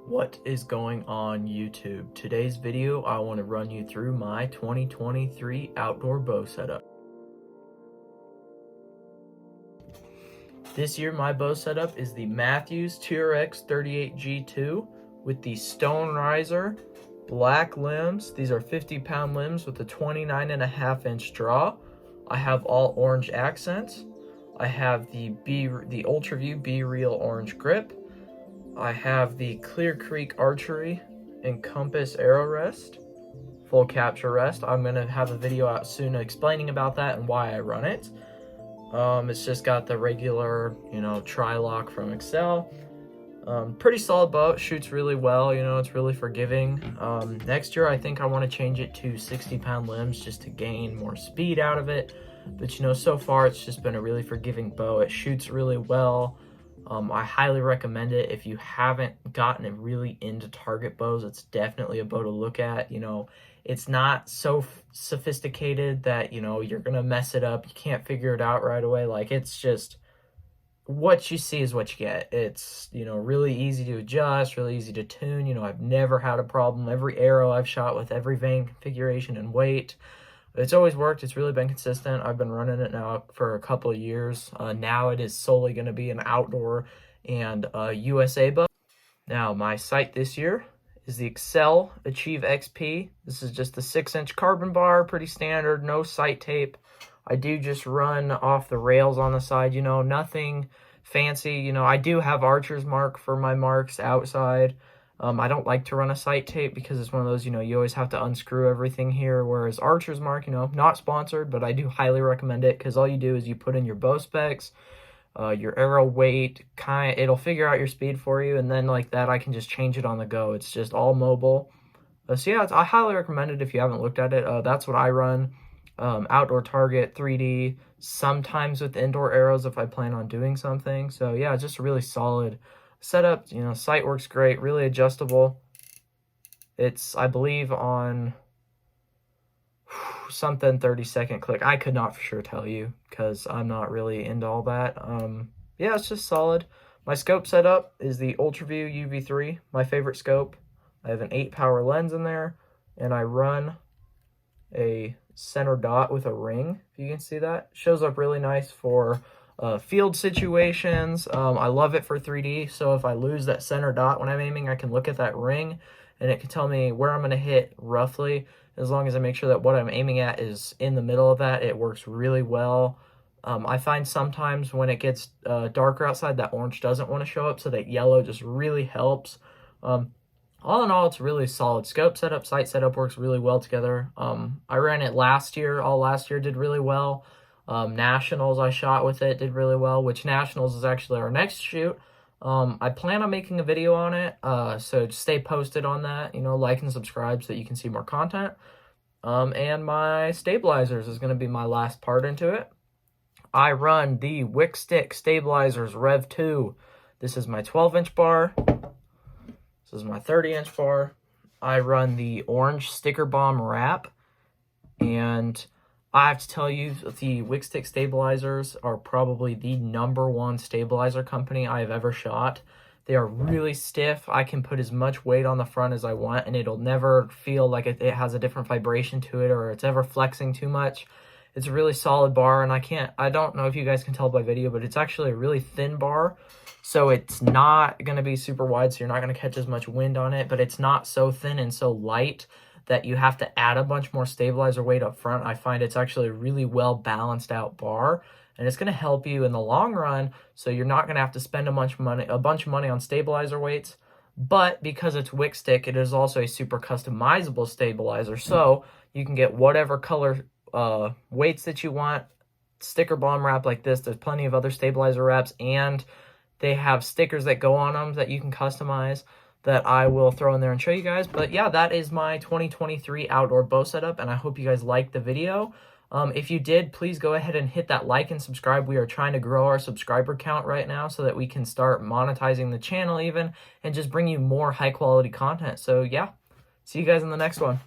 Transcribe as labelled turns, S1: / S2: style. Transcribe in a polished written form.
S1: What is going on YouTube? Today's video, I want to run you through my 2023 outdoor bow setup. This year, my bow setup is the Matthews TRX 38G2 with the Stone Riser black limbs. These are 50-pound limbs with a 29.5-inch draw. I have all orange accents. I have the UltraView B-Reel orange grip. I have the Clear Creek Archery and Compass arrow rest, full capture rest. I'm going to have a video out soon explaining about that and why I run it. It's just got the regular, tri-lock from Excel. Pretty solid bow. It shoots really well, it's really forgiving. Next year, I think I want to change it to 60-pound limbs just to gain more speed out of it. But, so far, it's just been a really forgiving bow. It shoots really well. I highly recommend it. If you haven't gotten really into target bows, it's definitely a bow to look at. It's not so sophisticated that, you're going to mess it up. You can't figure it out right away. It's just what you see is what you get. It's, really easy to adjust, really easy to tune. I've never had a problem. Every arrow I've shot with every vein configuration and weight, it's always worked. It's really been consistent. I've been running it now for a couple of years. Now it is solely going to be an outdoor and USA bow. Now my sight this year is the Excel Achieve XP. This is just a 6-inch carbon bar, pretty standard, no sight tape. I do just run off the rails on the side, nothing fancy. I do have Archer's mark for my marks outside. I don't like to run a sight tape because it's one of those, you always have to unscrew everything here, whereas Archer's mark, not sponsored, but I do highly recommend it because all you do is you put in your bow specs, your arrow weight, it'll figure out your speed for you, and then like that, I can just change it on the go. It's just all mobile. So yeah, I highly recommend it if you haven't looked at it. That's what I run. Outdoor target, 3D, sometimes with indoor arrows if I plan on doing something. So yeah, it's just a really solid setup. Sight works great, really adjustable. It's, I believe, on something 30-second click. I could not for sure tell you because I'm not really into all that. Yeah, it's just solid. My scope setup is the UltraView UV3, my favorite scope. I have an 8-power lens in there, and I run a center dot with a ring, if you can see that. Shows up really nice for field situations. I love it for 3D, so if I lose that center dot when I'm aiming, I can look at that ring and it can tell me where I'm going to hit roughly. As long as I make sure that what I'm aiming at is in the middle of that, it works really well. I find sometimes when it gets darker outside, that orange doesn't want to show up, so that yellow just really helps. All in all, it's a really solid scope setup. Sight setup works really well together. I ran it last year. All last year did really well. Nationals I shot with it did really well, which Nationals is actually our next shoot. I plan on making a video on it, so just stay posted on that. Like and subscribe so that you can see more content. And my stabilizers is going to be my last part into it. I run the Wick Stick Stabilizers Rev 2. This is my 12-inch bar. This is my 30-inch bar. I run the orange sticker bomb wrap, and I have to tell you, the Wick Stick stabilizers are probably the #1 stabilizer company I have ever shot. They are really stiff. I can put as much weight on the front as I want, and it'll never feel like it has a different vibration to it or it's ever flexing too much. It's a really solid bar, and I don't know if you guys can tell by video, but it's actually a really thin bar. So it's not going to be super wide, so you're not going to catch as much wind on it, but it's not so thin and so light that you have to add a bunch more stabilizer weight up front. I find it's actually a really well balanced out bar, and it's going to help you in the long run, so you're not going to have to spend a bunch of money on stabilizer weights. But because it's Wick Stick, it is also a super customizable stabilizer, so you can get whatever color weights that you want. Sticker bomb wrap like this, there's plenty of other stabilizer wraps, and they have stickers that go on them that you can customize that I will throw in there and show you guys. But yeah, that is my 2023 outdoor bow setup, and I hope you guys liked the video. If you did, please go ahead and hit that like and subscribe. We are trying to grow our subscriber count right now so that we can start monetizing the channel even and just bring you more high quality content. So yeah, see you guys in the next one.